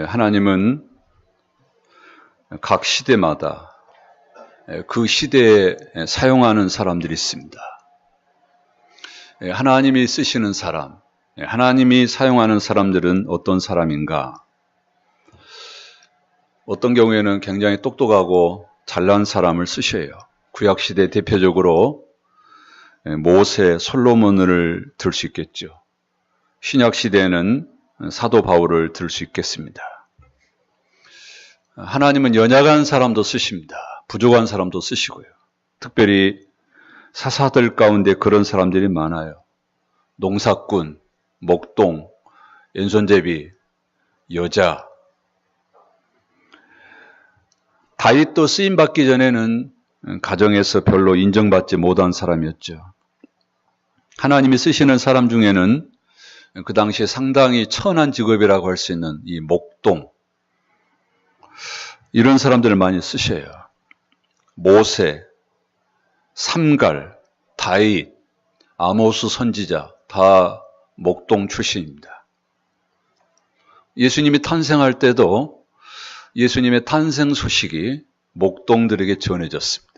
하나님은 각 시대마다 그 시대에 사용하는 사람들이 있습니다. 하나님이 쓰시는 사람, 하나님이 사용하는 사람들은 어떤 사람인가? 어떤 경우에는 굉장히 똑똑하고 잘난 사람을 쓰셔요. 구약시대 대표적으로 모세, 솔로몬을 들 수 있겠죠. 신약시대에는 사도 바울을 들 수 있겠습니다. 하나님은 연약한 사람도 쓰십니다. 부족한 사람도 쓰시고요. 특별히 사사들 가운데 그런 사람들이 많아요. 농사꾼, 목동, 왼손잡이, 여자. 다윗도 쓰임받기 전에는 가정에서 별로 인정받지 못한 사람이었죠. 하나님이 쓰시는 사람 중에는 그 당시에 상당히 천한 직업이라고 할 수 있는 이 목동, 이런 사람들을 많이 쓰셔요. 모세, 삼갈, 다윗, 아모스 선지자 다 목동 출신입니다. 예수님이 탄생할 때도 예수님의 탄생 소식이 목동들에게 전해졌습니다.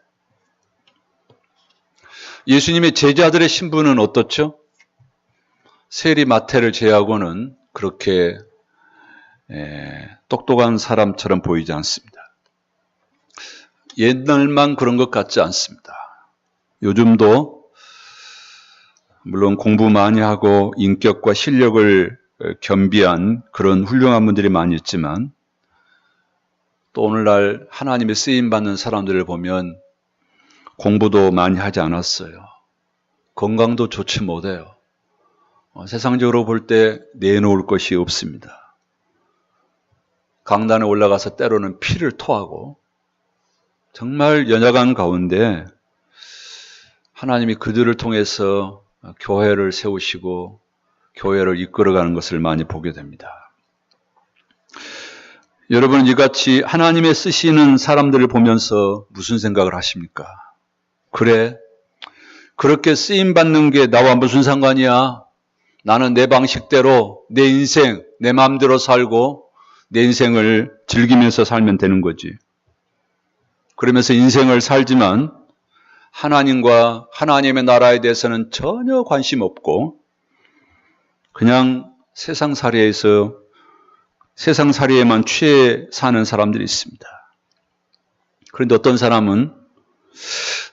예수님의 제자들의 신분은 어떻죠? 세리 마태를 제하고는 그렇게 똑똑한 사람처럼 보이지 않습니다. 옛날만 그런 것 같지 않습니다. 요즘도 물론 공부 많이 하고 인격과 실력을 겸비한 그런 훌륭한 분들이 많이 있지만 또 오늘날 하나님의 쓰임받는 사람들을 보면 공부도 많이 하지 않았어요. 건강도 좋지 못해요. 세상적으로 볼 때 내놓을 것이 없습니다. 강단에 올라가서 때로는 피를 토하고 정말 연약한 가운데 하나님이 그들을 통해서 교회를 세우시고 교회를 이끌어가는 것을 많이 보게 됩니다. 여러분은 이같이 하나님의 쓰시는 사람들을 보면서 무슨 생각을 하십니까? 그래, 그렇게 쓰임받는 게 나와 무슨 상관이야? 나는 내 방식대로 내 인생, 내 마음대로 살고 내 인생을 즐기면서 살면 되는 거지. 그러면서 인생을 살지만 하나님과 하나님의 나라에 대해서는 전혀 관심 없고 그냥 세상살이에만 취해 사는 사람들이 있습니다. 그런데 어떤 사람은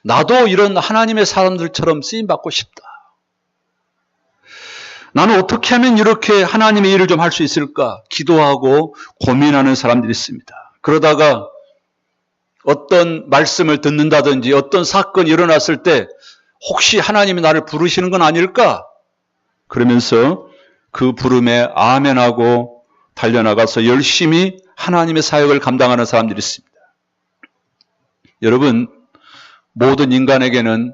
나도 이런 하나님의 사람들처럼 쓰임받고 싶다. 나는 어떻게 하면 이렇게 하나님의 일을 좀 할 수 있을까? 기도하고 고민하는 사람들이 있습니다. 그러다가 어떤 말씀을 듣는다든지 어떤 사건이 일어났을 때 혹시 하나님이 나를 부르시는 건 아닐까? 그러면서 그 부름에 아멘하고 달려나가서 열심히 하나님의 사역을 감당하는 사람들이 있습니다. 여러분, 모든 인간에게는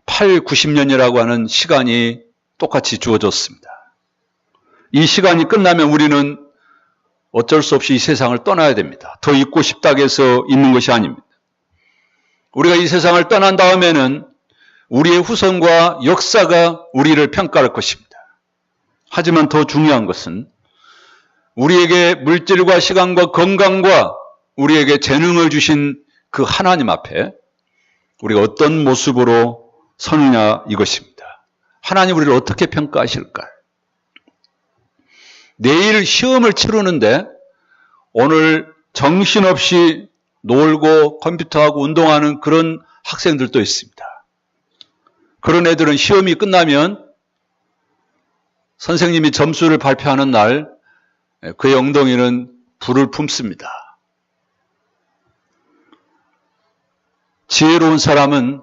90년이라고 하는 시간이 똑같이 주어졌습니다. 이 시간이 끝나면 우리는 어쩔 수 없이 이 세상을 떠나야 됩니다. 더 있고 싶다고 해서 있는 것이 아닙니다. 우리가 이 세상을 떠난 다음에는 우리의 후손과 역사가 우리를 평가할 것입니다. 하지만 더 중요한 것은 우리에게 물질과 시간과 건강과 우리에게 재능을 주신 그 하나님 앞에 우리가 어떤 모습으로 서느냐 이것입니다. 하나님 우리를 어떻게 평가하실까? 내일 시험을 치르는데 오늘 정신없이 놀고 컴퓨터하고 운동하는 그런 학생들도 있습니다. 그런 애들은 시험이 끝나면 선생님이 점수를 발표하는 날 그의 엉덩이는 불을 품습니다. 지혜로운 사람은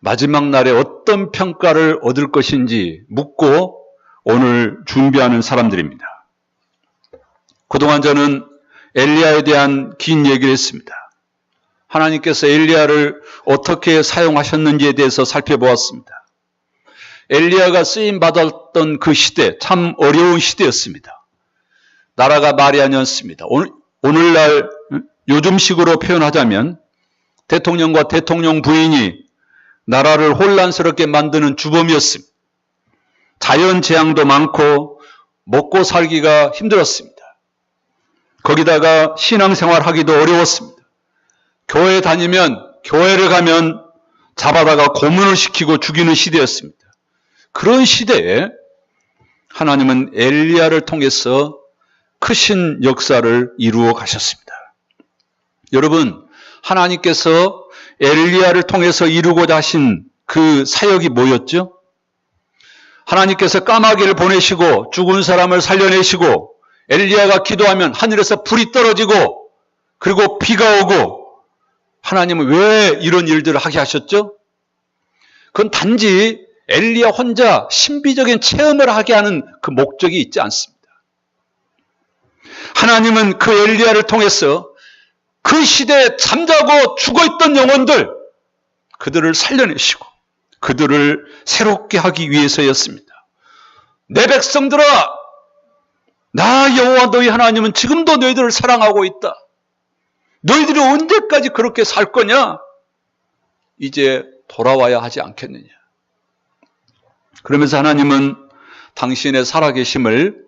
마지막 날에 어떤 평가를 얻을 것인지 묻고 오늘 준비하는 사람들입니다. 그동안 저는 엘리야에 대한 긴 얘기를 했습니다. 하나님께서 엘리야를 어떻게 사용하셨는지에 대해서 살펴보았습니다. 엘리야가 쓰임받았던 그 시대, 참 어려운 시대였습니다. 나라가 말이 아니었습니다. 오늘날 요즘식으로 표현하자면 대통령과 대통령 부인이 나라를 혼란스럽게 만드는 주범이었습니다. 자연재앙도 많고 먹고 살기가 힘들었습니다. 거기다가 신앙생활 하기도 어려웠습니다. 교회를 가면 잡아다가 고문을 시키고 죽이는 시대였습니다. 그런 시대에 하나님은 엘리야를 통해서 크신 역사를 이루어 가셨습니다. 여러분, 하나님께서 엘리야를 통해서 이루고자 하신 그 사역이 뭐였죠? 하나님께서 까마귀를 보내시고 죽은 사람을 살려내시고 엘리야가 기도하면 하늘에서 불이 떨어지고 그리고 비가 오고 하나님은 왜 이런 일들을 하게 하셨죠? 그건 단지 엘리야 혼자 신비적인 체험을 하게 하는 그 목적이 있지 않습니다. 하나님은 그 엘리야를 통해서 그 시대에 잠자고 죽어있던 영혼들, 그들을 살려내시고 그들을 새롭게 하기 위해서였습니다. 내 백성들아, 나 여호와 너희 하나님은 지금도 너희들을 사랑하고 있다. 너희들이 언제까지 그렇게 살 거냐? 이제 돌아와야 하지 않겠느냐. 그러면서 하나님은 당신의 살아계심을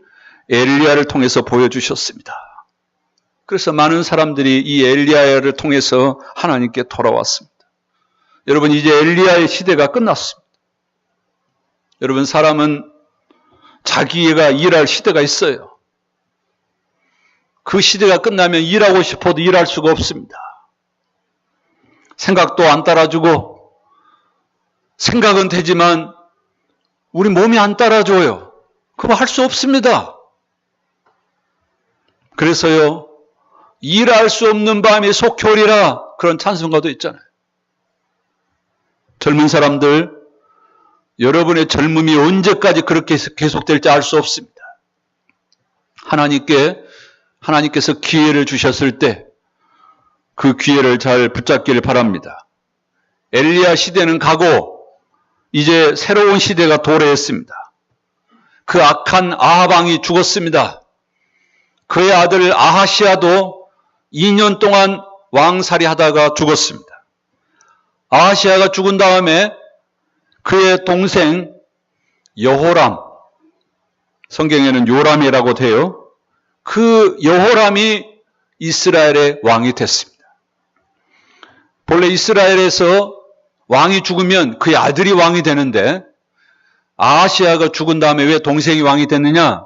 엘리야를 통해서 보여주셨습니다. 그래서 많은 사람들이 이 엘리야를 통해서 하나님께 돌아왔습니다. 여러분, 이제 엘리야의 시대가 끝났습니다. 여러분, 사람은 자기가 일할 시대가 있어요. 그 시대가 끝나면 일하고 싶어도 일할 수가 없습니다. 생각도 안 따라주고, 생각은 되지만 우리 몸이 안 따라줘요. 그거 할 수 없습니다. 그래서요, 일할 수 없는 밤이 속효리라, 그런 찬송가도 있잖아요. 젊은 사람들, 여러분의 젊음이 언제까지 그렇게 계속될지 알 수 없습니다. 하나님께서 기회를 주셨을 때 그 기회를 잘 붙잡기를 바랍니다. 엘리야 시대는 가고 이제 새로운 시대가 도래했습니다. 그 악한 아합 왕이 죽었습니다. 그의 아들 아하시아도 2년 동안 왕살이 하다가 죽었습니다. 아하시아가 죽은 다음에 그의 동생 여호람, 성경에는 요람이라고 돼요. 그 여호람이 이스라엘의 왕이 됐습니다. 본래 이스라엘에서 왕이 죽으면 그의 아들이 왕이 되는데 아하시아가 죽은 다음에 왜 동생이 왕이 됐느냐?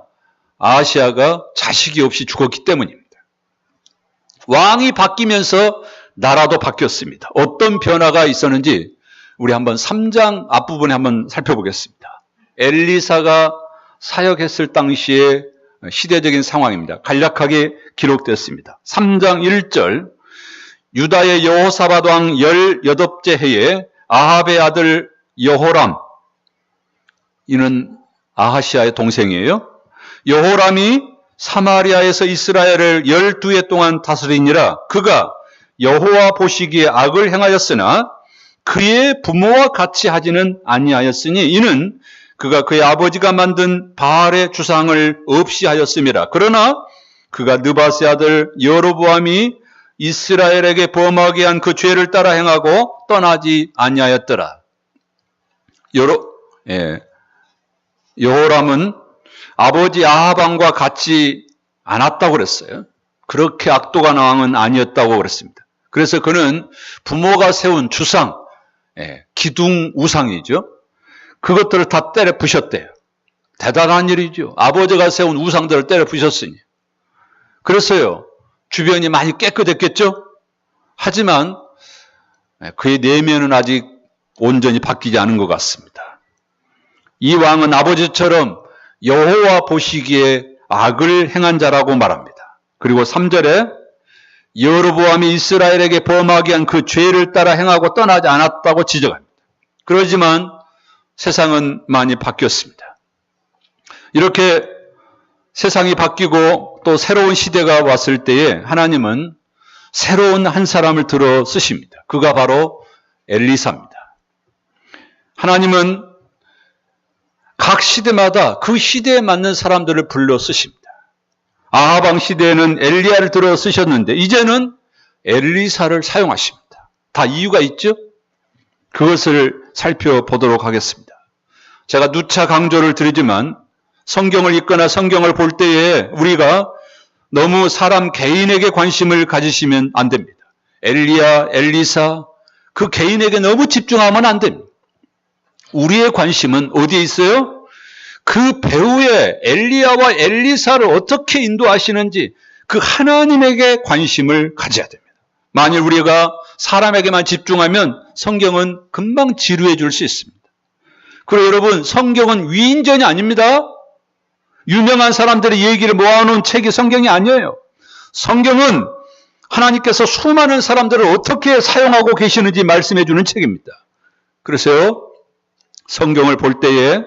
아하시아가 자식이 없이 죽었기 때문입니다. 왕이 바뀌면서 나라도 바뀌었습니다. 어떤 변화가 있었는지 우리 한번 3장 앞부분에 한번 살펴보겠습니다. 엘리사가 사역했을 당시의 시대적인 상황입니다. 간략하게 기록됐습니다. 3장 1절, 유다의 여호사밧 왕 18째 해에 아합의 아들 여호람, 이는 아하시아의 동생이에요. 여호람이 사마리아에서 이스라엘을 12해 동안 다스리니라. 그가 여호와 보시기에 악을 행하였으나 그의 부모와 같이 하지는 아니하였으니 이는 그가 그의 아버지가 만든 바알의 주상을 없이 하였음이라. 그러나 그가 느바스의 아들 여로보암이 이스라엘에게 범하게 한 그 죄를 따라 행하고 떠나지 아니하였더라. 여호람은 아버지 아합 왕과 같이 않았다고 그랬어요. 그렇게 악독한 왕은 아니었다고 그랬습니다. 그래서 그는 부모가 세운 주상, 기둥 우상이죠. 그것들을 다 때려 부셨대요. 대단한 일이죠. 아버지가 세운 우상들을 때려 부셨으니. 그래서요, 주변이 많이 깨끗했겠죠? 하지만 그의 내면은 아직 온전히 바뀌지 않은 것 같습니다. 이 왕은 아버지처럼 여호와 보시기에 악을 행한 자라고 말합니다. 그리고 3절에 여로보암이 이스라엘에게 범하게 한 그 죄를 따라 행하고 떠나지 않았다고 지적합니다. 그러지만 세상은 많이 바뀌었습니다. 이렇게 세상이 바뀌고 또 새로운 시대가 왔을 때에 하나님은 새로운 한 사람을 들어 쓰십니다. 그가 바로 엘리사입니다. 하나님은 각 시대마다 그 시대에 맞는 사람들을 불러 쓰십니다. 아합 왕 시대에는 엘리야를 들어 쓰셨는데 이제는 엘리사를 사용하십니다. 다 이유가 있죠? 그것을 살펴보도록 하겠습니다. 제가 누차 강조를 드리지만 성경을 읽거나 성경을 볼 때에 우리가 너무 사람 개인에게 관심을 가지시면 안 됩니다. 엘리야, 엘리사 그 개인에게 너무 집중하면 안 됩니다. 우리의 관심은 어디에 있어요? 그 배후에 엘리야와 엘리사를 어떻게 인도하시는지 그 하나님에게 관심을 가져야 됩니다. 만일 우리가 사람에게만 집중하면 성경은 금방 지루해 줄 수 있습니다. 그리고 여러분, 성경은 위인전이 아닙니다. 유명한 사람들의 얘기를 모아놓은 책이 성경이 아니에요. 성경은 하나님께서 수많은 사람들을 어떻게 사용하고 계시는지 말씀해 주는 책입니다. 그래서요, 성경을 볼 때에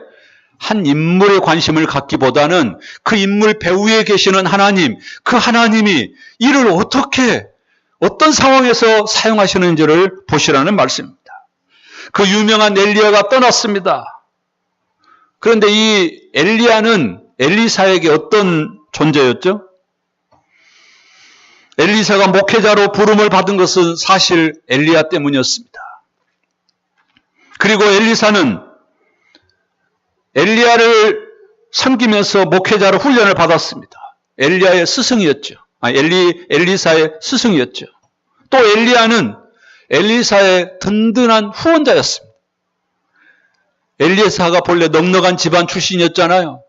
한 인물에 관심을 갖기보다는 그 인물 배후에 계시는 하나님, 그 하나님이 이를 어떻게, 어떤 상황에서 사용하시는지를 보시라는 말씀입니다. 그 유명한 엘리야가 떠났습니다. 그런데 이 엘리야는 엘리사에게 어떤 존재였죠? 엘리사가 목회자로 부름을 받은 것은 사실 엘리야 때문이었습니다. 그리고 엘리사는 엘리야를 섬기면서 목회자로 훈련을 받았습니다. 엘리야의 스승이었죠. 엘리사의 스승이었죠. 또 엘리야는 엘리사의 든든한 후원자였습니다. 엘리사가 본래 넉넉한 집안 출신이었잖아요.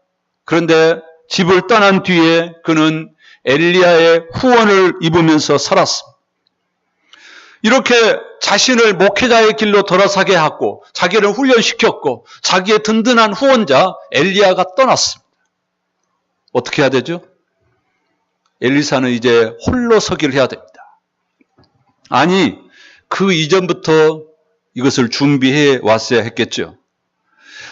그런데 집을 떠난 뒤에 그는 엘리야의 후원을 입으면서 살았습니다. 이렇게 자신을 목회자의 길로 돌아서게 하고 자기를 훈련시켰고 자기의 든든한 후원자 엘리야가 떠났습니다. 어떻게 해야 되죠? 엘리사는 이제 홀로 서기를 해야 됩니다. 아니, 그 이전부터 이것을 준비해 왔어야 했겠죠.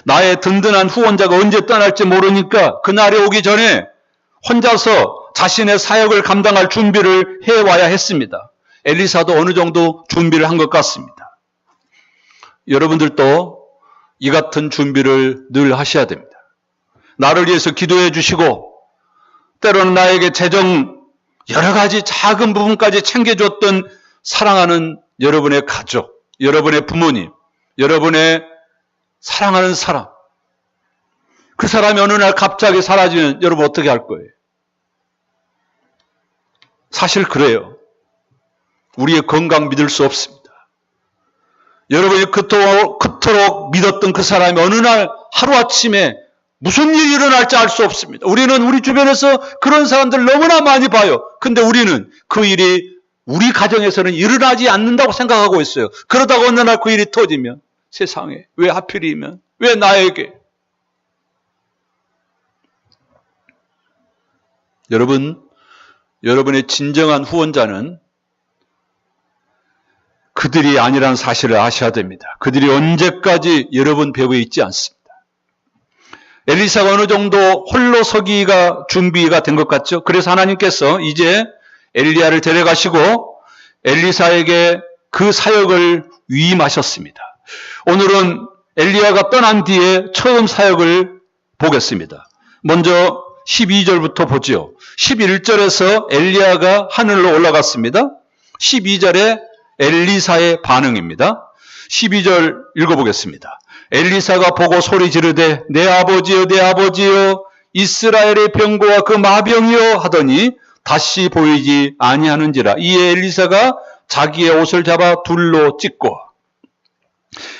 나의 든든한 후원자가 언제 떠날지 모르니까 그날이 오기 전에 혼자서 자신의 사역을 감당할 준비를 해와야 했습니다. 엘리사도 어느 정도 준비를 한 것 같습니다. 여러분들도 이 같은 준비를 늘 하셔야 됩니다. 나를 위해서 기도해 주시고 때로는 나에게 재정 여러 가지 작은 부분까지 챙겨줬던 사랑하는 여러분의 가족, 여러분의 부모님, 여러분의 사랑하는 사람, 그 사람이 어느 날 갑자기 사라지면 여러분 어떻게 할 거예요? 사실 그래요. 우리의 건강 믿을 수 없습니다. 여러분이 그토록 믿었던 그 사람이 어느 날 하루아침에 무슨 일이 일어날지 알 수 없습니다. 우리는 우리 주변에서 그런 사람들 너무나 많이 봐요. 근데 우리는 그 일이 우리 가정에서는 일어나지 않는다고 생각하고 있어요. 그러다가 어느 날 그 일이 터지면 세상에 왜 하필이면 왜 나에게? 여러분의 진정한 후원자는 그들이 아니라는 사실을 아셔야 됩니다. 그들이 언제까지 여러분 배후에 있지 않습니다. 엘리사가 어느 정도 홀로 서기가 준비가 된 것 같죠? 그래서 하나님께서 이제 엘리야를 데려가시고 엘리사에게 그 사역을 위임하셨습니다. 오늘은 엘리야가 떠난 뒤에 처음 사역을 보겠습니다. 먼저 12절부터 보지요. 11절에서 엘리야가 하늘로 올라갔습니다. 12절에 엘리사의 반응입니다. 12절 읽어보겠습니다. 엘리사가 보고 소리 지르되 내 아버지여 내 아버지여 이스라엘의 병거와 그 마병이여 하더니 다시 보이지 아니하는지라. 이에 엘리사가 자기의 옷을 잡아 둘로 찢고.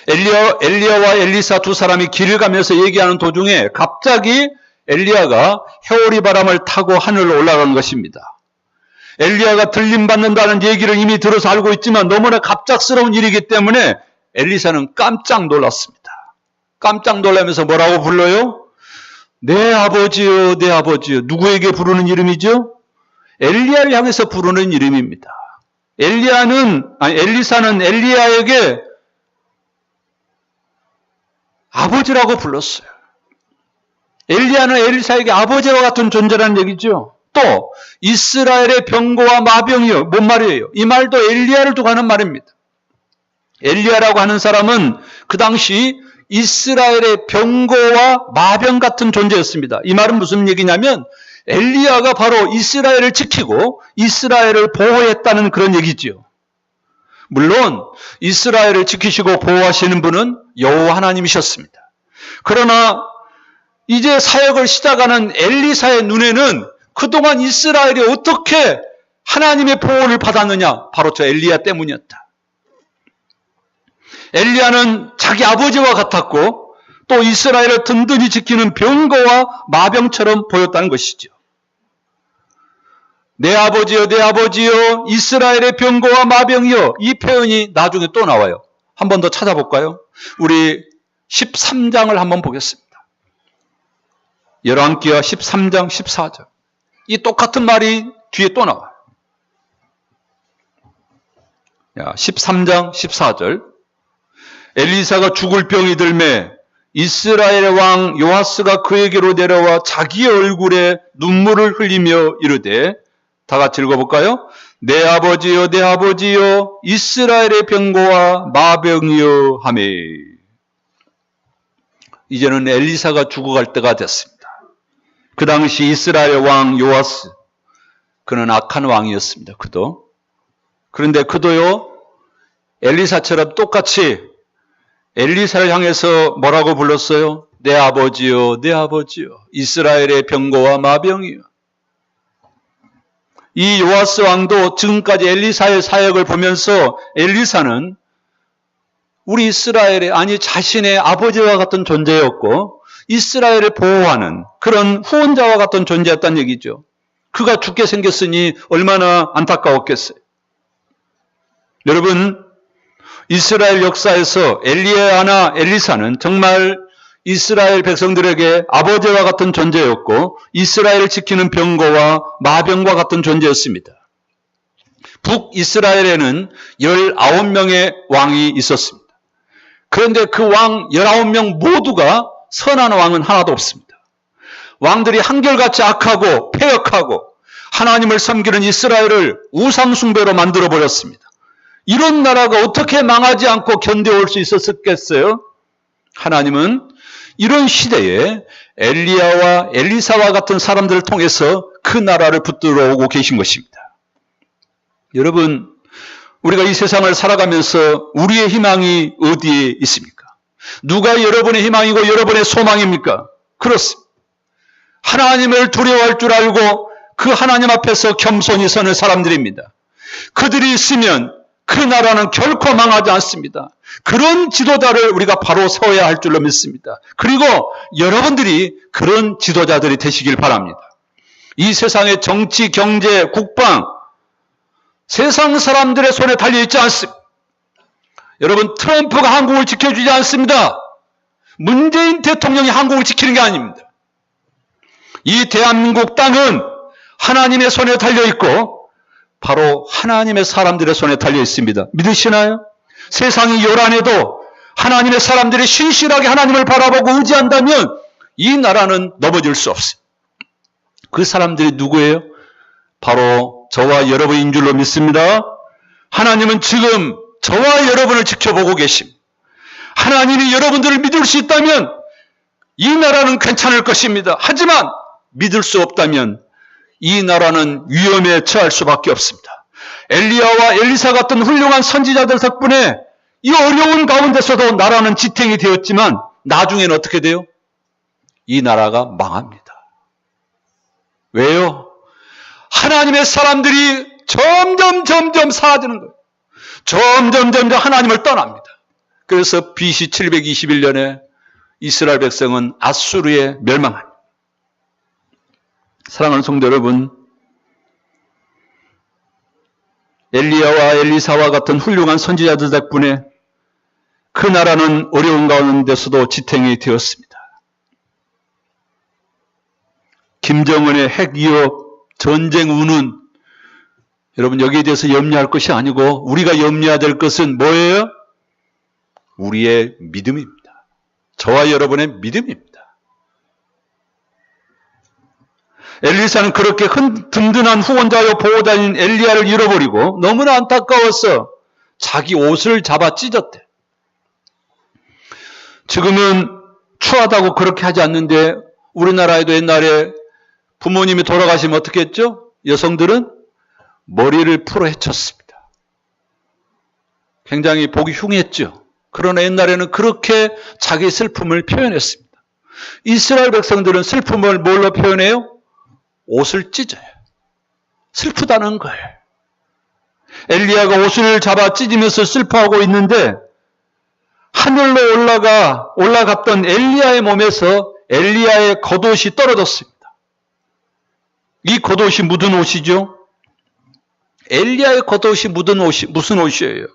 엘리야와 엘리사 두 사람이 길을 가면서 얘기하는 도중에 갑자기 엘리야가 해오리 바람을 타고 하늘로 올라간 것입니다. 엘리야가 들림받는다는 얘기를 이미 들어서 알고 있지만 너무나 갑작스러운 일이기 때문에 엘리사는 깜짝 놀랐습니다. 깜짝 놀라면서 뭐라고 불러요? 내 아버지요, 내 아버지요. 누구에게 부르는 이름이죠? 엘리야를 향해서 부르는 이름입니다. 엘리사는 엘리야에게 아버지라고 불렀어요. 엘리야는 엘리사에게 아버지와 같은 존재라는 얘기죠. 또 이스라엘의 병거와 마병이요. 뭔 말이에요? 이 말도 엘리야를 두고 하는 말입니다. 엘리야라고 하는 사람은 그 당시 이스라엘의 병거와 마병 같은 존재였습니다. 이 말은 무슨 얘기냐면 엘리야가 바로 이스라엘을 지키고 이스라엘을 보호했다는 그런 얘기지요. 물론 이스라엘을 지키시고 보호하시는 분은 여호와 하나님이셨습니다. 그러나 이제 사역을 시작하는 엘리사의 눈에는 그동안 이스라엘이 어떻게 하나님의 보호를 받았느냐? 바로 저 엘리야 때문이었다. 엘리야는 자기 아버지와 같았고 또 이스라엘을 든든히 지키는 병거와 마병처럼 보였다는 것이죠. 내 아버지여, 내 아버지여, 이스라엘의 병거와 마병이여. 이 표현이 나중에 또 나와요. 한 번 더 찾아볼까요? 우리 13장을 한번 보겠습니다. 열왕기하 13장 14절. 이 똑같은 말이 뒤에 또 나와요. 13장 14절. 엘리사가 죽을 병이 들매 이스라엘의 왕 요아스가 그에게로 내려와 자기의 얼굴에 눈물을 흘리며 이르되, 다 같이 읽어볼까요? 내 아버지여, 내 아버지여, 이스라엘의 병거와 마병이여 하매. 이제는 엘리사가 죽어갈 때가 됐습니다. 그 당시 이스라엘 왕 요아스, 그는 악한 왕이었습니다. 그런데 그도요, 엘리사처럼 똑같이 엘리사를 향해서 뭐라고 불렀어요? 내 아버지요, 내 아버지요, 이스라엘의 병거와 마병이요. 이 요아스 왕도 지금까지 엘리사의 사역을 보면서 엘리사는 우리 이스라엘의, 아니 자신의 아버지와 같은 존재였고 이스라엘을 보호하는 그런 후원자와 같은 존재였다는 얘기죠. 그가 죽게 생겼으니 얼마나 안타까웠겠어요. 여러분, 이스라엘 역사에서 엘리야나 엘리사는 정말 이스라엘 백성들에게 아버지와 같은 존재였고 이스라엘을 지키는 병거와 마병과 같은 존재였습니다. 북이스라엘에는 19명의 왕이 있었습니다. 그런데 그 왕 19명 모두가 선한 왕은 하나도 없습니다. 왕들이 한결같이 악하고 패역하고 하나님을 섬기는 이스라엘을 우상숭배로 만들어버렸습니다. 이런 나라가 어떻게 망하지 않고 견뎌올 수 있었겠어요? 하나님은 이런 시대에 엘리야와 엘리사와 같은 사람들을 통해서 그 나라를 붙들어 오고 계신 것입니다. 여러분, 우리가 이 세상을 살아가면서 우리의 희망이 어디에 있습니까? 누가 여러분의 희망이고 여러분의 소망입니까? 그렇습니다. 하나님을 두려워할 줄 알고 그 하나님 앞에서 겸손히 서는 사람들입니다. 그들이 있으면 그 나라는 결코 망하지 않습니다. 그런 지도자를 우리가 바로 세워야 할 줄로 믿습니다. 그리고 여러분들이 그런 지도자들이 되시길 바랍니다. 이 세상의 정치, 경제, 국방, 세상 사람들의 손에 달려있지 않습니다. 여러분, 트럼프가 한국을 지켜주지 않습니다. 문재인 대통령이 한국을 지키는 게 아닙니다. 이 대한민국 땅은 하나님의 손에 달려있고 바로 하나님의 사람들의 손에 달려 있습니다. 믿으시나요? 세상이 요란해도 하나님의 사람들이 신실하게 하나님을 바라보고 의지한다면 이 나라는 넘어질 수 없어요. 그 사람들이 누구예요? 바로 저와 여러분인 줄로 믿습니다. 하나님은 지금 저와 여러분을 지켜보고 계십니다. 하나님이 여러분들을 믿을 수 있다면 이 나라는 괜찮을 것입니다. 하지만 믿을 수 없다면 이 나라는 위험에 처할 수밖에 없습니다. 엘리야와 엘리사 같은 훌륭한 선지자들 덕분에 이 어려운 가운데서도 나라는 지탱이 되었지만 나중에는 어떻게 돼요? 이 나라가 망합니다. 왜요? 하나님의 사람들이 점점 사라지는 거예요. 점점 하나님을 떠납니다. 그래서 BC 721년에 이스라엘 백성은 아수르에 멸망합니다. 사랑하는 성도 여러분, 엘리야와 엘리사와 같은 훌륭한 선지자들 덕분에 그 나라는 어려운 가운데서도 지탱이 되었습니다. 김정은의 핵위협, 전쟁 운운, 여러분 여기에 대해서 염려할 것이 아니고 우리가 염려해야 될 것은 뭐예요? 우리의 믿음입니다. 저와 여러분의 믿음입니다. 엘리사는 그렇게 든든한 후원자요 보호자인 엘리야를 잃어버리고 너무나 안타까워서 자기 옷을 잡아 찢었대. 지금은 추하다고 그렇게 하지 않는데 우리나라에도 옛날에 부모님이 돌아가시면 어떻게 했죠? 여성들은 머리를 풀어 헤쳤습니다. 굉장히 보기 흉했죠. 그러나 옛날에는 그렇게 자기 슬픔을 표현했습니다. 이스라엘 백성들은 슬픔을 뭘로 표현해요? 옷을 찢어요. 슬프다는 거예요. 엘리야가 옷을 잡아 찢으면서 슬퍼하고 있는데 하늘로 올라갔던 엘리야의 몸에서 엘리야의 겉옷이 떨어졌습니다. 이 겉옷이 묻은 옷이죠. 엘리야의 겉옷이 묻은 옷이 무슨 옷이에요?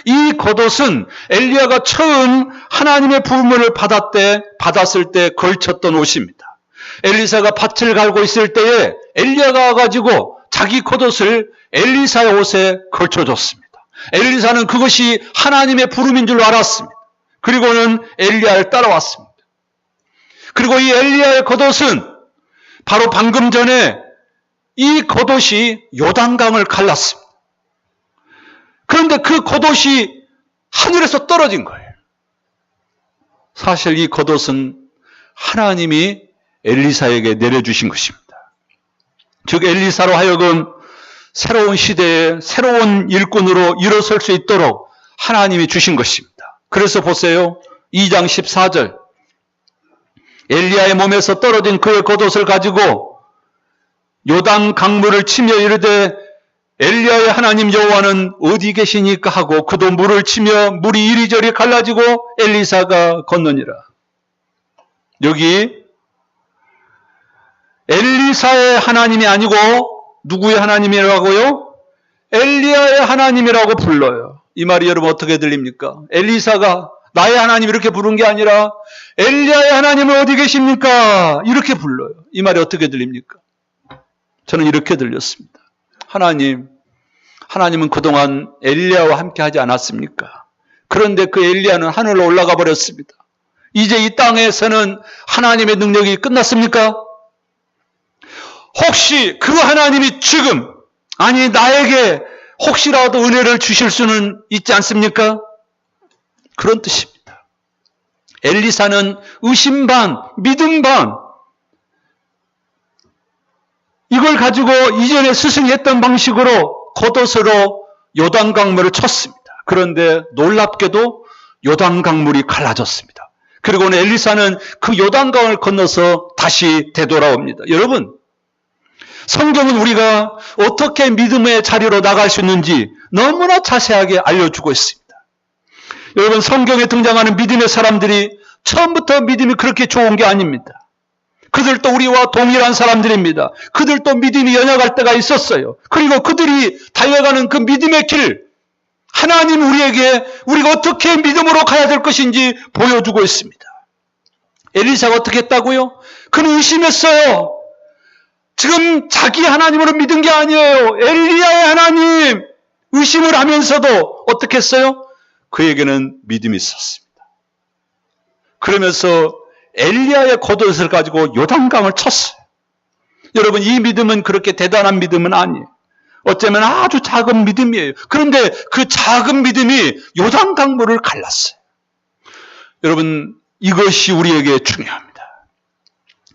이 겉옷은 엘리야가 처음 하나님의 부름을 받았을 때 걸쳤던 옷입니다. 엘리사가 밭을 갈고 있을 때에 엘리야가 와가지고 자기 겉옷을 엘리사의 옷에 걸쳐줬습니다. 엘리사는 그것이 하나님의 부름인 줄 알았습니다. 그리고는 엘리야를 따라왔습니다. 그리고 이 엘리야의 겉옷은 바로 방금 전에 이 겉옷이 요단강을 갈랐습니다. 그런데 그 겉옷이 하늘에서 떨어진 거예요. 사실 이 겉옷은 하나님이 엘리사에게 내려주신 것입니다. 즉 엘리사로 하여금 새로운 시대에 새로운 일꾼으로 일어설 수 있도록 하나님이 주신 것입니다. 그래서 보세요. 2장 14절 엘리야의 몸에서 떨어진 그의 겉옷을 가지고 요단 강물을 치며 이르되 엘리야의 하나님 여호와는 어디 계시니까 하고 그도 물을 치며 물이 이리저리 갈라지고 엘리사가 건너니라. 여기 엘리사의 하나님이 아니고 누구의 하나님이라고요? 엘리야의 하나님이라고 불러요. 이 말이 여러분 어떻게 들립니까? 엘리사가 나의 하나님 이렇게 부른 게 아니라 엘리야의 하나님은 어디 계십니까? 이렇게 불러요. 이 말이 어떻게 들립니까? 저는 이렇게 들렸습니다. 하나님은 그동안 엘리야와 함께 하지 않았습니까? 그런데 그 엘리야는 하늘로 올라가 버렸습니다. 이제 이 땅에서는 하나님의 능력이 끝났습니까? 혹시 그 하나님이 지금 나에게 혹시라도 은혜를 주실 수는 있지 않습니까? 그런 뜻입니다. 엘리사는 의심 반, 믿음 반 이걸 가지고 이전에 스승이 했던 방식으로 겉옷으로 요단강물을 쳤습니다. 그런데 놀랍게도 요단강물이 갈라졌습니다. 그리고는 엘리사는 그 요단강을 건너서 다시 되돌아옵니다. 여러분, 성경은 우리가 어떻게 믿음의 자리로 나갈 수 있는지 너무나 자세하게 알려주고 있습니다. 여러분, 성경에 등장하는 믿음의 사람들이 처음부터 믿음이 그렇게 좋은 게 아닙니다. 그들도 우리와 동일한 사람들입니다. 그들도 믿음이 연약할 때가 있었어요. 그리고 그들이 달려가는 그 믿음의 길, 하나님 우리가 어떻게 믿음으로 가야 될 것인지 보여주고 있습니다. 엘리사가 어떻게 했다고요? 그는 의심했어요. 지금 자기 하나님으로 믿은 게 아니에요. 엘리야의 하나님 의심을 하면서도 어떻게 했어요? 그에게는 믿음이 있었습니다. 그러면서 엘리야의 겉옷을 가지고 요단강을 쳤어요. 여러분, 이 믿음은 그렇게 대단한 믿음은 아니에요. 어쩌면 아주 작은 믿음이에요. 그런데 그 작은 믿음이 요단강물을 갈랐어요. 여러분, 이것이 우리에게 중요합니다.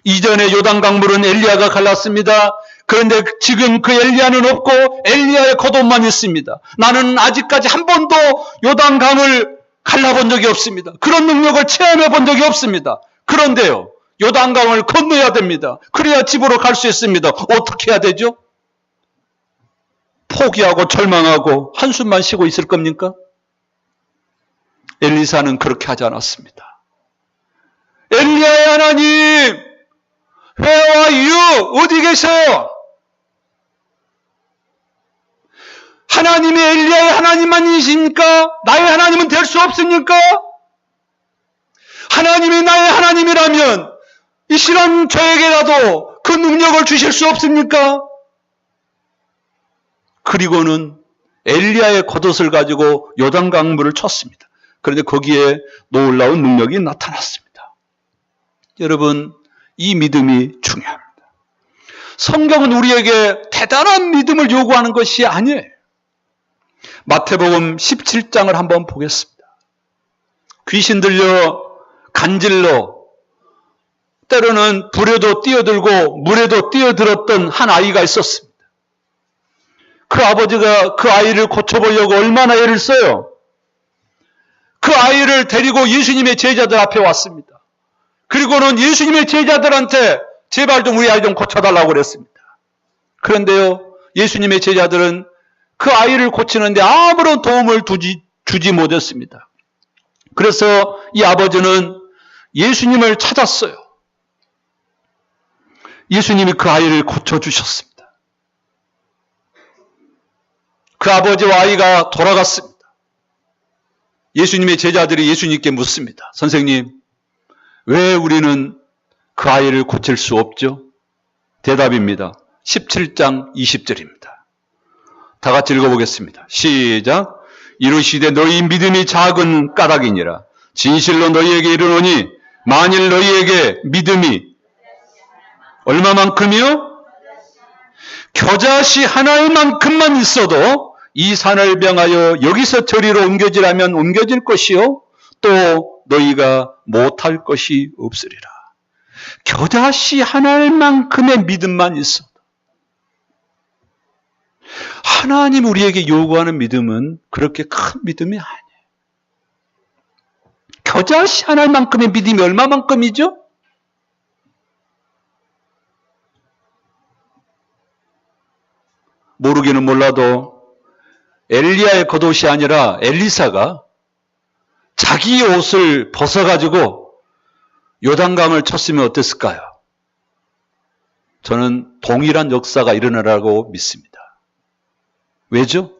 이전에 요단강물은 엘리야가 갈랐습니다. 그런데 지금 그 엘리야는 없고 엘리야의 겉옷만 있습니다. 나는 아직까지 한 번도 요단강을 갈라본 적이 없습니다. 그런 능력을 체험해 본 적이 없습니다. 그런데요, 요단강을 건너야 됩니다. 그래야 집으로 갈 수 있습니다. 어떻게 해야 되죠? 포기하고 절망하고 한숨만 쉬고 있을 겁니까? 엘리사는 그렇게 하지 않았습니다. 엘리야의 하나님, Where are you? 어디 계세요? 하나님이 엘리야의 하나님만이십니까? 나의 하나님은 될 수 없습니까? 하나님이 나의 하나님이라면 이 실한 저에게라도 그 능력을 주실 수 없습니까? 그리고는 엘리야의 겉옷을 가지고 요단강물을 쳤습니다. 그런데 거기에 놀라운 능력이 나타났습니다. 여러분, 이 믿음이 중요합니다. 성경은 우리에게 대단한 믿음을 요구하는 것이 아니에요. 마태복음 17장을 한번 보겠습니다. 귀신 들려 간질러 때로는 불에도 뛰어들고 물에도 뛰어들었던 한 아이가 있었습니다. 그 아버지가 그 아이를 고쳐보려고 얼마나 애를 써요. 그 아이를 데리고 예수님의 제자들 앞에 왔습니다. 그리고는 예수님의 제자들한테 제발 좀 우리 아이 좀 고쳐달라고 그랬습니다. 그런데요, 예수님의 제자들은 그 아이를 고치는데 아무런 도움을 주지 못했습니다. 그래서 이 아버지는 예수님을 찾았어요. 예수님이 그 아이를 고쳐주셨습니다. 그 아버지와 아이가 돌아갔습니다. 예수님의 제자들이 예수님께 묻습니다. 선생님, 왜 우리는 그 아이를 고칠 수 없죠? 대답입니다. 17장 20절입니다. 다 같이 읽어보겠습니다. 시작. 이르시되 너희 믿음이 작은 까닭이니라. 진실로 너희에게 이르노니 만일 너희에게 믿음이 얼마만큼이요? 겨자씨 하나만큼만 있어도 이 산을 병하여 여기서 저리로 옮겨지라면 옮겨질 것이요 또 너희가 못할 것이 없으리라. 겨자씨 하나만큼의 믿음만 있어도. 하나님 우리에게 요구하는 믿음은 그렇게 큰 믿음이 아니에요. 겨자씨 하나만큼의 믿음이 얼마만큼이죠? 모르기는 몰라도 엘리야의 겉옷이 아니라 엘리사가 자기 옷을 벗어가지고 요단강을 쳤으면 어땠을까요? 저는 동일한 역사가 일어나라고 믿습니다. 왜죠?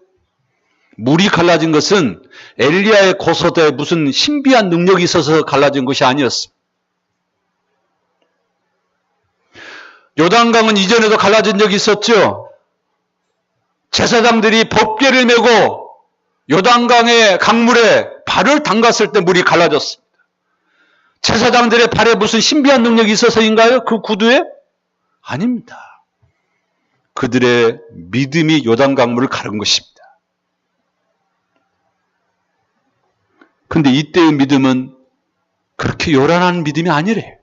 물이 갈라진 것은 엘리야의 겉옷에 무슨 신비한 능력이 있어서 갈라진 것이 아니었습니다. 요단강은 이전에도 갈라진 적이 있었죠. 제사장들이 법궤를 메고 요단강의 강물에 발을 담갔을 때 물이 갈라졌습니다. 제사장들의 발에 무슨 신비한 능력이 있어서인가요? 그 구두에? 아닙니다. 그들의 믿음이 요단강물을 가른 것입니다. 그런데 이때의 믿음은 그렇게 요란한 믿음이 아니래요.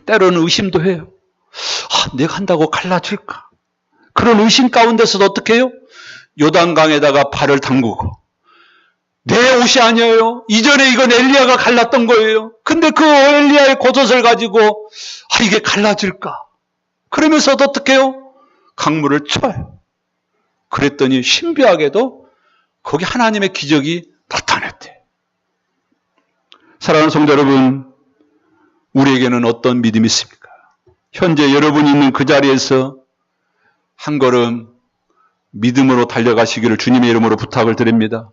때로는 의심도 해요. 내가 한다고 갈라질까? 그런 의심 가운데서도 어떻게 해요? 요단강에다가 발을 담그고 내 옷이 아니에요. 이전에 이건 엘리야가 갈랐던 거예요. 근데 그 엘리야의 겉옷을 가지고 이게 갈라질까? 그러면서도 어떻게 해요? 강물을 쳐요. 그랬더니 신비하게도 거기 하나님의 기적이 나타났대. 사랑하는 성도 여러분, 우리에게는 어떤 믿음이 있습니까? 현재 여러분이 있는 그 자리에서 한 걸음 믿음으로 달려가시기를 주님의 이름으로 부탁을 드립니다.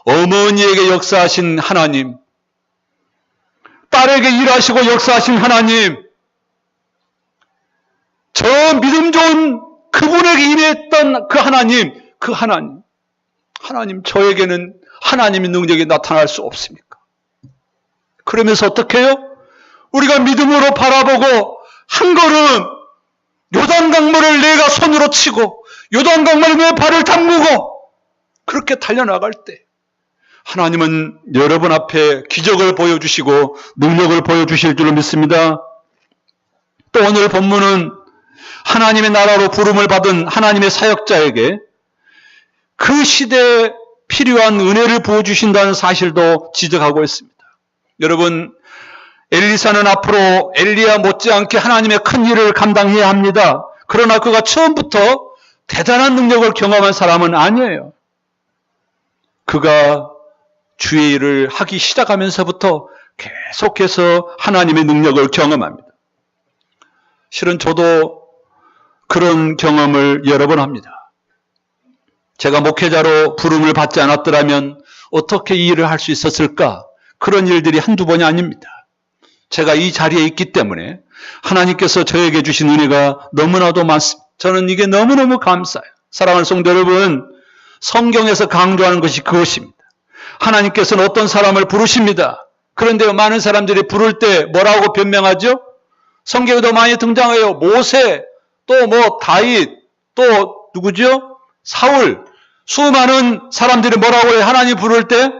어머니에게 역사하신 하나님, 딸에게 일하시고 역사하신 하나님, 저 믿음 좋은 그분에게 임했던 그 하나님 저에게는 하나님의 능력이 나타날 수 없습니까? 그러면서 어떻게 해요? 우리가 믿음으로 바라보고 한 걸음 요단강물을 내가 손으로 치고 요단강물에 내 발을 담그고 그렇게 달려나갈 때 하나님은 여러분 앞에 기적을 보여주시고 능력을 보여주실 줄로 믿습니다. 또 오늘 본문은 하나님의 나라로 부름을 받은 하나님의 사역자에게 그 시대에 필요한 은혜를 부어주신다는 사실도 지적하고 있습니다. 여러분, 엘리사는 앞으로 엘리야 못지않게 하나님의 큰 일을 감당해야 합니다. 그러나 그가 처음부터 대단한 능력을 경험한 사람은 아니에요. 그가 주의 일을 하기 시작하면서부터 계속해서 하나님의 능력을 경험합니다. 실은 저도 그런 경험을 여러 번 합니다. 제가 목회자로 부름을 받지 않았더라면 어떻게 이 일을 할 수 있었을까? 그런 일들이 한두 번이 아닙니다. 제가 이 자리에 있기 때문에 하나님께서 저에게 주신 은혜가 너무나도 많습니다. 저는 이게 너무너무 감사해요. 사랑하는 성도 여러분, 성경에서 강조하는 것이 그것입니다. 하나님께서는 어떤 사람을 부르십니다. 그런데 많은 사람들이 부를 때 뭐라고 변명하죠? 성경에도 많이 등장해요. 모세, 또 다윗, 또 누구죠? 사울. 수많은 사람들이 뭐라고 해요? 하나님 부를 때?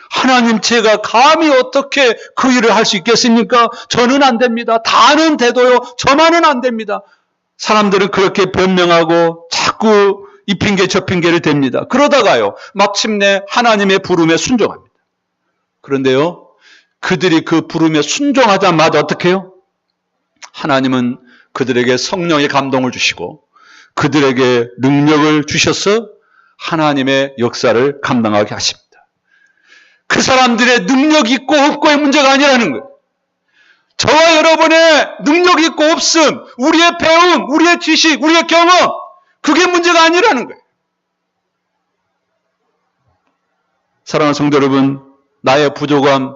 하나님 제가 감히 어떻게 그 일을 할 수 있겠습니까? 저는 안 됩니다. 다는 돼도요. 저만은 안 됩니다. 사람들은 그렇게 변명하고 자꾸 이 핑계 저 핑계를 댑니다. 그러다가요. 마침내 하나님의 부름에 순종합니다. 그런데요. 그들이 그 부름에 순종하자마자 어떻게 해요? 하나님은 그들에게 성령의 감동을 주시고 그들에게 능력을 주셔서 하나님의 역사를 감당하게 하십니다. 그 사람들의 능력 있고 없고의 문제가 아니라는 거예요. 저와 여러분의 능력 있고 없음, 우리의 배움, 우리의 지식, 우리의 경험, 그게 문제가 아니라는 거예요. 사랑하는 성도 여러분, 나의 부족함,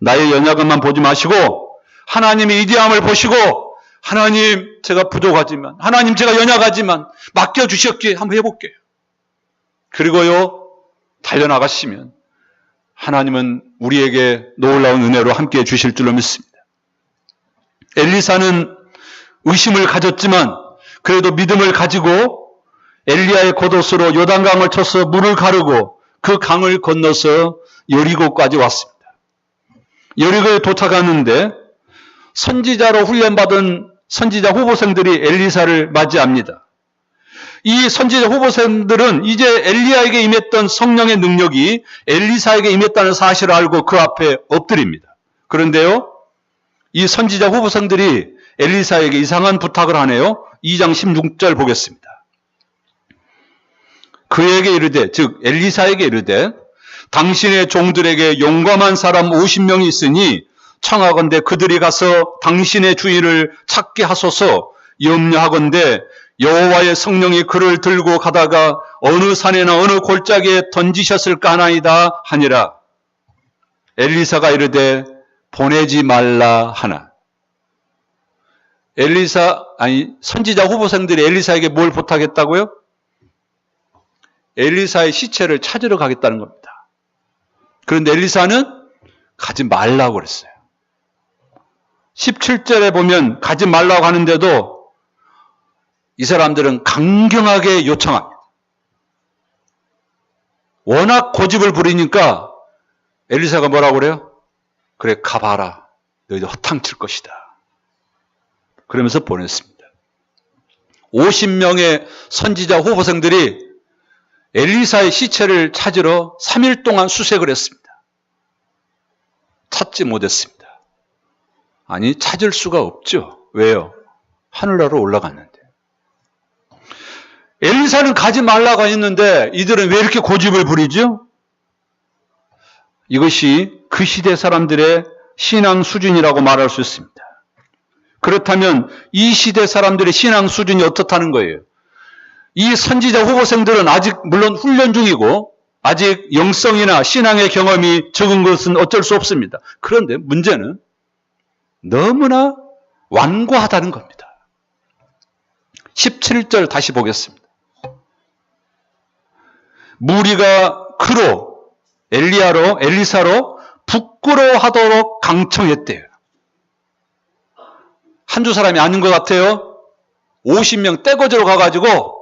나의 연약함만 보지 마시고 하나님의 위대함을 보시고, 하나님 제가 부족하지만, 하나님 제가 연약하지만 맡겨주셨기에 한번 해볼게요. 그리고요, 달려나가시면 하나님은 우리에게 놀라운 은혜로 함께해 주실 줄로 믿습니다. 엘리사는 의심을 가졌지만 그래도 믿음을 가지고 엘리야의 겉옷으로 요단강을 쳐서 물을 가르고 그 강을 건너서 여리고까지 왔습니다. 여리고에 도착하는데 선지자로 훈련받은 선지자 후보생들이 엘리사를 맞이합니다. 이 선지자 후보생들은 이제 엘리야에게 임했던 성령의 능력이 엘리사에게 임했다는 사실을 알고 그 앞에 엎드립니다. 그런데요, 이 선지자 후보생들이 엘리사에게 이상한 부탁을 하네요. 2장 16절 보겠습니다. 그에게 이르되, 즉 엘리사에게 이르되, 당신의 종들에게 용감한 사람 50명이 있으니 청하건대 그들이 가서 당신의 주인을 찾게 하소서. 염려하건대 여호와의 성령이 그를 들고 가다가 어느 산이나 어느 골짜기에 던지셨을까 하나이다 하니라. 엘리사가 이르되 보내지 말라 하나. 선지자 후보생들이 엘리사에게 뭘 부탁했다고요? 엘리사의 시체를 찾으러 가겠다는 겁니다. 그런데 엘리사는 가지 말라고 그랬어요. 17절에 보면 가지 말라고 하는데도 이 사람들은 강경하게 요청합니다. 워낙 고집을 부리니까 엘리사가 뭐라고 그래요? 그래, 가봐라. 너희들 허탕칠 것이다. 그러면서 보냈습니다. 50명의 선지자 후보생들이 엘리사의 시체를 찾으러 3일 동안 수색을 했습니다. 찾지 못했습니다. 아니, 찾을 수가 없죠. 왜요? 하늘나라로 올라갔는데. 엘리사는 가지 말라고 했는데 이들은 왜 이렇게 고집을 부리죠? 이것이 그 시대 사람들의 신앙 수준이라고 말할 수 있습니다. 그렇다면 이 시대 사람들의 신앙 수준이 어떻다는 거예요? 이 선지자 후보생들은 아직 물론 훈련 중이고 아직 영성이나 신앙의 경험이 적은 것은 어쩔 수 없습니다. 그런데 문제는 너무나 완고하다는 겁니다. 17절 다시 보겠습니다. 무리가 그로 엘리사로 부끄러워하도록 강청했대요. 한두 사람이 아닌 것 같아요. 50명 떼거지로 가가지고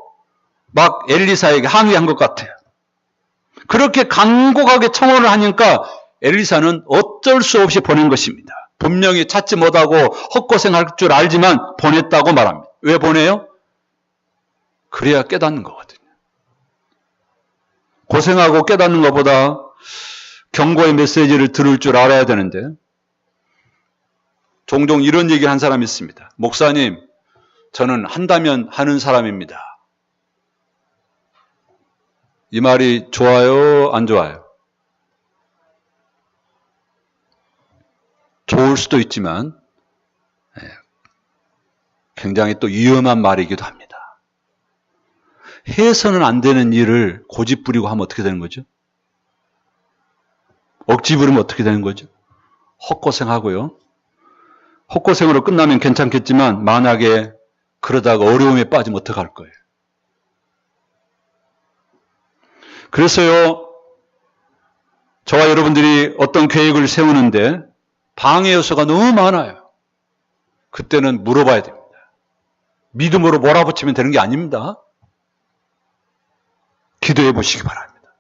막 엘리사에게 항의한 것 같아요. 그렇게 간곡하게 청원을 하니까 엘리사는 어쩔 수 없이 보낸 것입니다. 분명히 찾지 못하고 헛고생할 줄 알지만 보냈다고 말합니다. 왜 보내요? 그래야 깨닫는 거거든요. 고생하고 깨닫는 것보다 경고의 메시지를 들을 줄 알아야 되는데, 종종 이런 얘기를 한 사람이 있습니다. 목사님, 저는 한다면 하는 사람입니다. 이 말이 좋아요, 안 좋아요? 좋을 수도 있지만 굉장히 또 위험한 말이기도 합니다. 해서는 안 되는 일을 고집 부리고 하면 어떻게 되는 거죠? 억지 부리면 어떻게 되는 거죠? 헛고생하고요. 헛고생으로 끝나면 괜찮겠지만 만약에 그러다가 어려움에 빠지면 어떡할 거예요? 그래서요, 저와 여러분들이 어떤 계획을 세우는데 방해 요소가 너무 많아요. 그때는 물어봐야 됩니다. 믿음으로 몰아붙이면 되는 게 아닙니다. 기도해 보시기 바랍니다.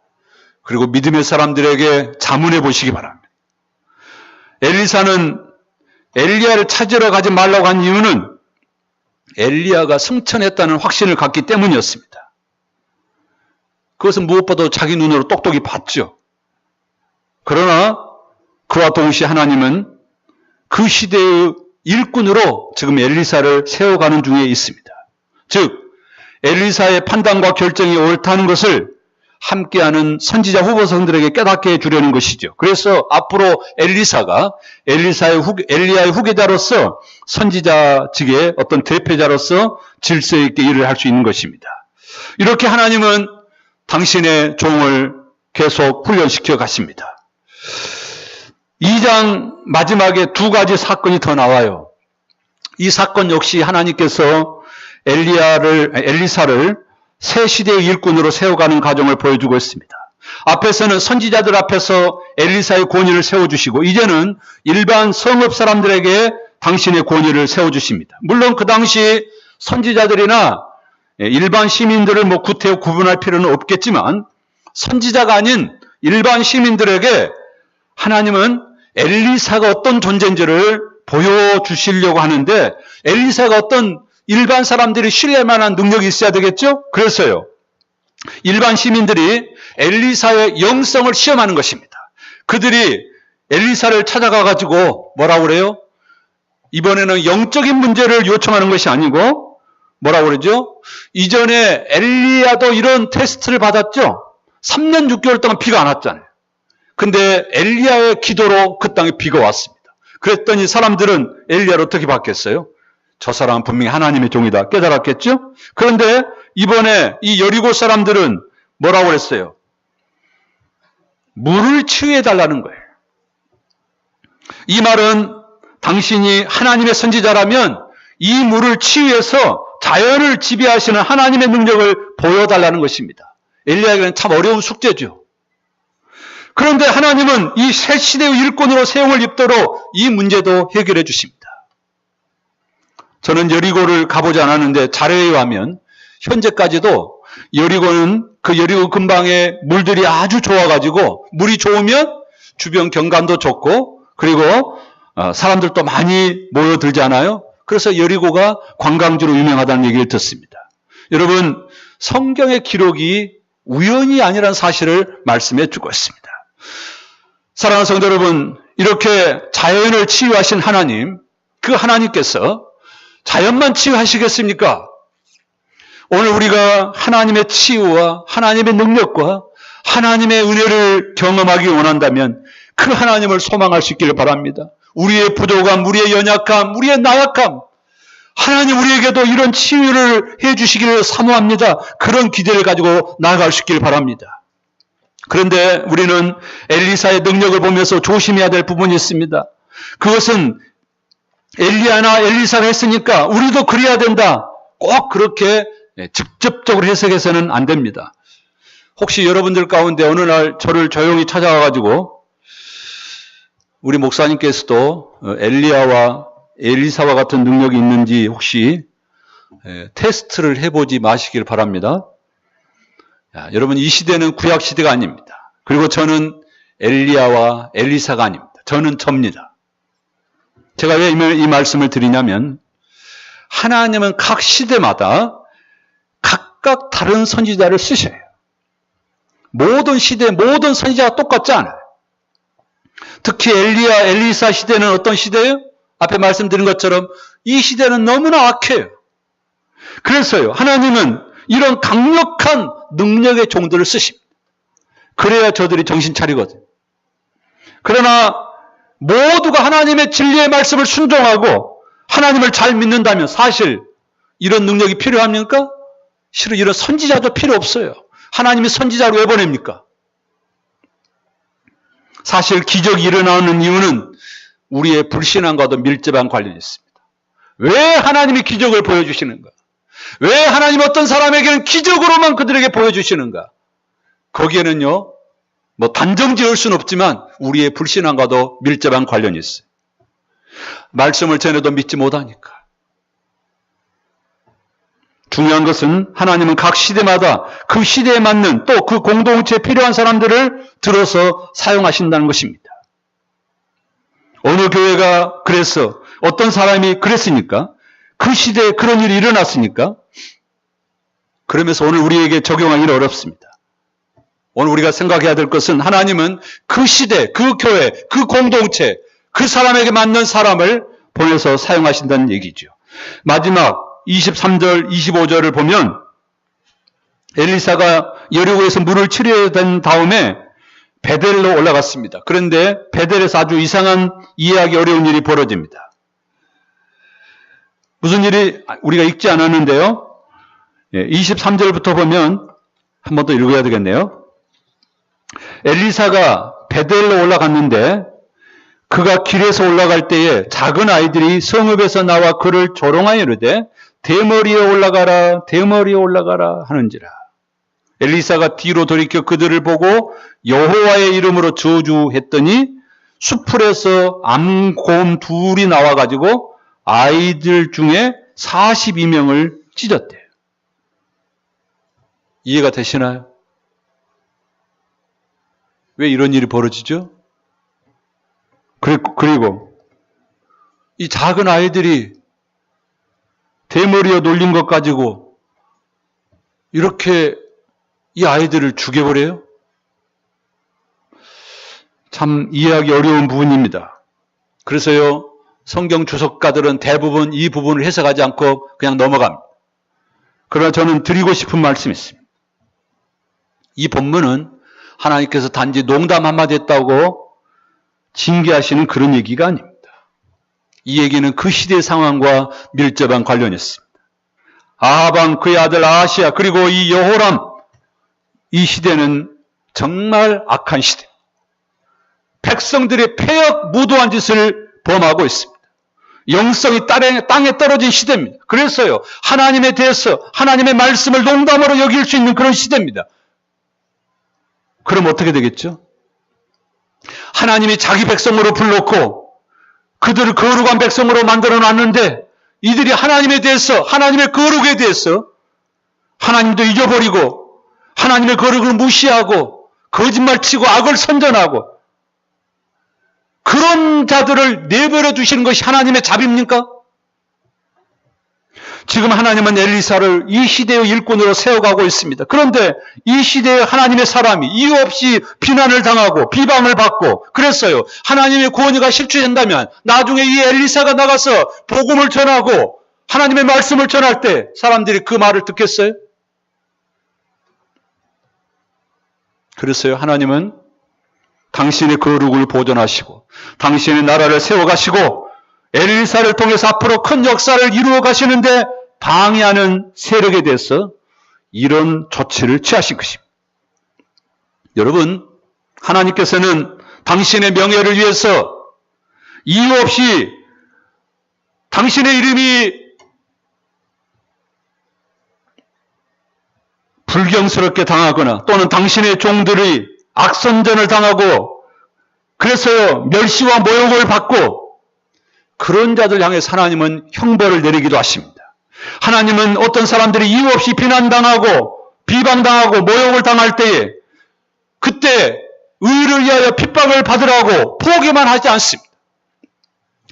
그리고 믿음의 사람들에게 자문해 보시기 바랍니다. 엘리사는 엘리야를 찾으러 가지 말라고 한 이유는 엘리야가 승천했다는 확신을 갖기 때문이었습니다. 그것은 무엇보다도 자기 눈으로 똑똑히 봤죠. 그러나 그와 동시에 하나님은 그 시대의 일꾼으로 지금 엘리사를 세워가는 중에 있습니다. 즉 엘리사의 판단과 결정이 옳다는 것을 함께하는 선지자 후보성들에게 깨닫게 해주려는 것이죠. 그래서 앞으로 엘리야의 후계자로서 선지자직의 어떤 대표자로서 질서 있게 일을 할 수 있는 것입니다. 이렇게 하나님은 당신의 종을 계속 훈련시켜 가십니다. 2장 마지막에 두 가지 사건이 더 나와요. 이 사건 역시 하나님께서 엘리사를 새 시대의 일꾼으로 세워가는 과정을 보여주고 있습니다. 앞에서는 선지자들 앞에서 엘리사의 권위를 세워주시고 이제는 일반 성읍 사람들에게 당신의 권위를 세워주십니다. 물론 그 당시 선지자들이나 일반 시민들을 구태여 구분할 필요는 없겠지만 선지자가 아닌 일반 시민들에게 하나님은 엘리사가 어떤 존재인지를 보여주시려고 하는데 엘리사가 어떤 일반 사람들이 신뢰할 만한 능력이 있어야 되겠죠? 그래서요. 일반 시민들이 엘리사의 영성을 시험하는 것입니다. 그들이 엘리사를 찾아가 가지고 뭐라고 그래요? 이번에는 영적인 문제를 요청하는 것이 아니고 뭐라고 그러죠? 이전에 엘리야도 이런 테스트를 받았죠? 3년 6개월 동안 비가 안 왔잖아요. 근데 엘리야의 기도로 그 땅에 비가 왔습니다. 그랬더니 사람들은 엘리야를 어떻게 받겠어요? 저 사람은 분명히 하나님의 종이다 깨달았겠죠? 그런데 이번에 이 여리고 사람들은 뭐라고 그랬어요? 물을 치유해 달라는 거예요. 이 말은 당신이 하나님의 선지자라면 이 물을 치유해서 자연을 지배하시는 하나님의 능력을 보여달라는 것입니다. 엘리야에게는 참 어려운 숙제죠. 그런데 하나님은 이 새 시대의 일꾼으로 세움을 입도록 이 문제도 해결해 주십니다. 저는 여리고를 가보지 않았는데 자료에 의하면 현재까지도 여리고는 그 여리고 근방에 물들이 아주 좋아가지고 물이 좋으면 주변 경관도 좋고 그리고 사람들도 많이 모여들잖아요. 그래서 여리고가 관광지로 유명하다는 얘기를 듣습니다. 여러분 성경의 기록이 우연이 아니라는 사실을 말씀해 주고 있습니다. 사랑하는 성도 여러분, 이렇게 자연을 치유하신 하나님, 그 하나님께서 자연만 치유하시겠습니까? 오늘 우리가 하나님의 치유와 하나님의 능력과 하나님의 은혜를 경험하기 원한다면 그 하나님을 소망할 수 있기를 바랍니다. 우리의 부족함, 우리의 연약함, 우리의 나약함, 하나님 우리에게도 이런 치유를 해주시기를 사모합니다. 그런 기대를 가지고 나아갈 수 있기를 바랍니다. 그런데 우리는 엘리사의 능력을 보면서 조심해야 될 부분이 있습니다. 그것은 엘리야나 엘리사가 했으니까 우리도 그래야 된다. 꼭 그렇게 직접적으로 해석해서는 안 됩니다. 혹시 여러분들 가운데 어느 날 저를 조용히 찾아와가지고 우리 목사님께서도 엘리야와 엘리사와 같은 능력이 있는지 혹시 테스트를 해보지 마시길 바랍니다. 여러분 이 시대는 구약 시대가 아닙니다. 그리고 저는 엘리야와 엘리사가 아닙니다. 저는 접니다. 제가 왜 이 말씀을 드리냐면 하나님은 각 시대마다 각각 다른 선지자를 쓰셔요. 모든 시대, 모든 선지자가 똑같지 않아요. 특히 엘리야, 엘리사 시대는 어떤 시대예요? 앞에 말씀드린 것처럼 이 시대는 너무나 악해요. 그래서요, 하나님은 이런 강력한 능력의 종들을 쓰십니다. 그래야 저들이 정신 차리거든요. 그러나 모두가 하나님의 진리의 말씀을 순종하고 하나님을 잘 믿는다면 사실 이런 능력이 필요합니까? 실은 이런 선지자도 필요 없어요. 하나님이 선지자를 왜 보냅니까? 사실 기적이 일어나는 이유는 우리의 불신앙과도 밀접한 관련이 있습니다. 왜 하나님이 기적을 보여주시는가? 왜 하나님 어떤 사람에게는 기적으로만 그들에게 보여주시는가? 거기에는요, 단정 지을 수는 없지만 우리의 불신앙과도 밀접한 관련이 있어요. 말씀을 전해도 믿지 못하니까. 중요한 것은 하나님은 각 시대마다 그 시대에 맞는 또 그 공동체에 필요한 사람들을 들어서 사용하신다는 것입니다. 어느 교회가 그래서 어떤 사람이 그랬으니까 그 시대에 그런 일이 일어났으니까 그러면서 오늘 우리에게 적용하기는 어렵습니다. 오늘 우리가 생각해야 될 것은 하나님은 그 시대, 그 교회, 그 공동체, 그 사람에게 맞는 사람을 보내서 사용하신다는 얘기죠. 마지막 23절, 25절을 보면 엘리사가 여리고에서 물을 치료해야 된 다음에 베델로 올라갔습니다. 그런데 베델에서 아주 이상한 이해하기 어려운 일이 벌어집니다. 무슨 일이 우리가 읽지 않았는데요. 23절부터 보면 한 번 더 읽어야 되겠네요. 엘리사가 베델로 올라갔는데 그가 길에서 올라갈 때에 작은 아이들이 성읍에서 나와 그를 조롱하여 이르되 대머리에 올라가라 대머리에 올라가라 하는지라. 엘리사가 뒤로 돌이켜 그들을 보고 여호와의 이름으로 저주했더니 수풀에서 암곰 둘이 나와가지고 아이들 중에 42명을 찢었대요. 이해가 되시나요? 왜 이런 일이 벌어지죠? 그리고 이 작은 아이들이 대머리에 놀린 것 가지고 이렇게 이 아이들을 죽여버려요? 참 이해하기 어려운 부분입니다. 그래서요, 성경 주석가들은 대부분 이 부분을 해석하지 않고 그냥 넘어갑니다. 그러나 저는 드리고 싶은 말씀이 있습니다. 이 본문은 하나님께서 단지 농담 한마디 했다고 징계하시는 그런 얘기가 아닙니다. 이 얘기는 그 시대의 상황과 밀접한 관련이 있습니다. 아합 그의 아들 아하시야 그리고 이 여호람, 이 시대는 정말 악한 시대. 백성들의 폐역 무도한 짓을 범하고 있습니다. 영성이 땅에 떨어진 시대입니다. 그래서요, 하나님에 대해서 하나님의 말씀을 농담으로 여길 수 있는 그런 시대입니다. 그럼 어떻게 되겠죠? 하나님이 자기 백성으로 불렀고 그들을 거룩한 백성으로 만들어 놨는데 이들이 하나님에 대해서, 하나님의 거룩에 대해서 하나님도 잊어버리고 하나님의 거룩을 무시하고 거짓말치고 악을 선전하고 그런 자들을 내버려 두시는 것이 하나님의 자비입니까? 지금 하나님은 엘리사를 이 시대의 일꾼으로 세워가고 있습니다. 그런데 이 시대의 하나님의 사람이 이유 없이 비난을 당하고 비방을 받고 그랬어요. 하나님의 구원이가 실추된다면 나중에 이 엘리사가 나가서 복음을 전하고 하나님의 말씀을 전할 때 사람들이 그 말을 듣겠어요? 그랬어요. 하나님은 당신의 거룩을 보존하시고 당신의 나라를 세워가시고 엘리사를 통해서 앞으로 큰 역사를 이루어 가시는데 방해하는 세력에 대해서 이런 조치를 취하신 것입니다. 여러분, 하나님께서는 당신의 명예를 위해서 이유 없이 당신의 이름이 불경스럽게 당하거나 또는 당신의 종들이 악선전을 당하고 그래서 멸시와 모욕을 받고 그런 자들 향해 하나님은 형벌을 내리기도 하십니다. 하나님은 어떤 사람들이 이유 없이 비난당하고 비방당하고 모욕을 당할 때에 그때 의를 위하여 핍박을 받으라고 포기만 하지 않습니다.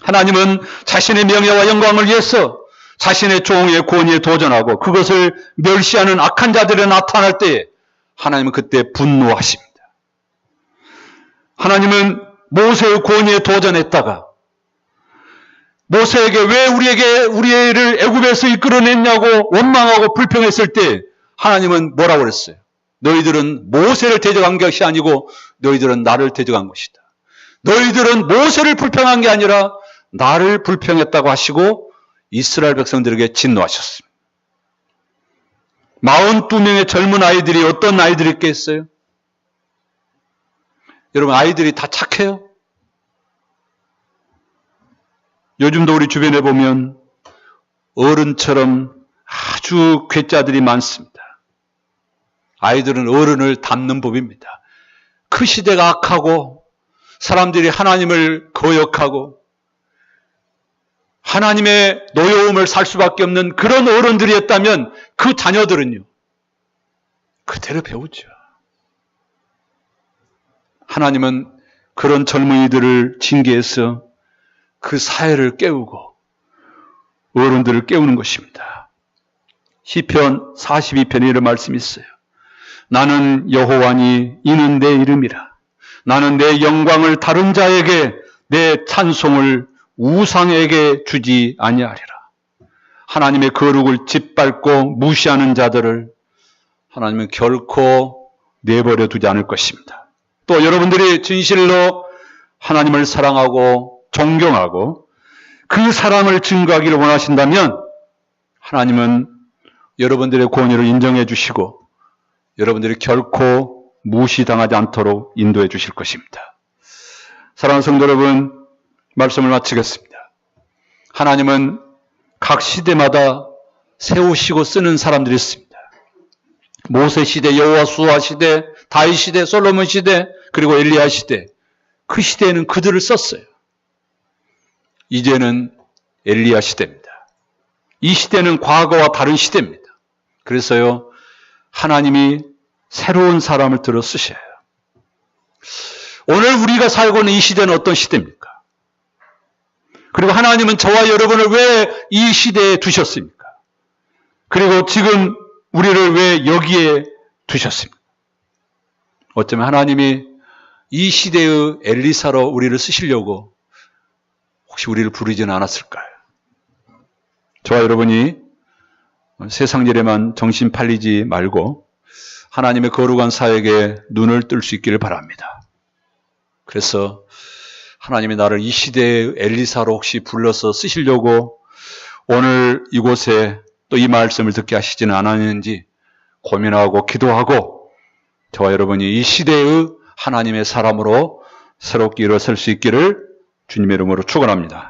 하나님은 자신의 명예와 영광을 위해서 자신의 종의 권위에 도전하고 그것을 멸시하는 악한 자들이 나타날 때에 하나님은 그때 분노하십니다. 하나님은 모세의 권위에 도전했다가 모세에게 왜 우리를 애굽에서 이끌어냈냐고 원망하고 불평했을 때 하나님은 뭐라고 그랬어요? 너희들은 모세를 대적한 것이 아니고 너희들은 나를 대적한 것이다. 너희들은 모세를 불평한 게 아니라 나를 불평했다고 하시고 이스라엘 백성들에게 진노하셨습니다. 42명의 젊은 아이들이 어떤 아이들이 있겠어요? 여러분, 아이들이 다 착해요? 요즘도 우리 주변에 보면 어른처럼 아주 괴짜들이 많습니다. 아이들은 어른을 닮는 법입니다. 그 시대가 악하고 사람들이 하나님을 거역하고 하나님의 노여움을 살 수밖에 없는 그런 어른들이었다면 그 자녀들은요, 그대로 배우죠. 하나님은 그런 젊은이들을 징계해서 그 사회를 깨우고 어른들을 깨우는 것입니다. 시편 42편에 이런 말씀이 있어요. 나는 여호와니 이는 내 이름이라. 나는 내 영광을 다른 자에게 내 찬송을 우상에게 주지 아니하리라. 하나님의 거룩을 짓밟고 무시하는 자들을 하나님은 결코 내버려 두지 않을 것입니다. 또 여러분들이 진실로 하나님을 사랑하고 존경하고 그 사랑을 증거하기를 원하신다면 하나님은 여러분들의 권위를 인정해 주시고 여러분들이 결코 무시당하지 않도록 인도해 주실 것입니다. 사랑하는 성도 여러분, 말씀을 마치겠습니다. 하나님은 각 시대마다 세우시고 쓰는 사람들이 있습니다. 모세 시대, 여호수아 시대, 다윗 시대, 솔로몬 시대, 그리고 엘리야 시대. 그 시대에는 그들을 썼어요. 이제는 엘리야 시대입니다. 이 시대는 과거와 다른 시대입니다. 그래서요, 하나님이 새로운 사람을 들어 쓰셔요. 오늘 우리가 살고 있는 이 시대는 어떤 시대입니까? 그리고 하나님은 저와 여러분을 왜 이 시대에 두셨습니까? 그리고 지금 우리를 왜 여기에 두셨습니까? 어쩌면 하나님이 이 시대의 엘리사로 우리를 쓰시려고 혹시 우리를 부르지는 않았을까요? 저와 여러분이 세상 일에만 정신 팔리지 말고 하나님의 거룩한 사역에 눈을 뜰 수 있기를 바랍니다. 그래서 하나님이 나를 이 시대의 엘리사로 혹시 불러서 쓰시려고 오늘 이곳에 또 이 말씀을 듣게 하시지는 않았는지 고민하고 기도하고 저와 여러분이 이 시대의 하나님의 사람으로 새롭게 일어설 수 있기를 주님의 이름으로 축원합니다.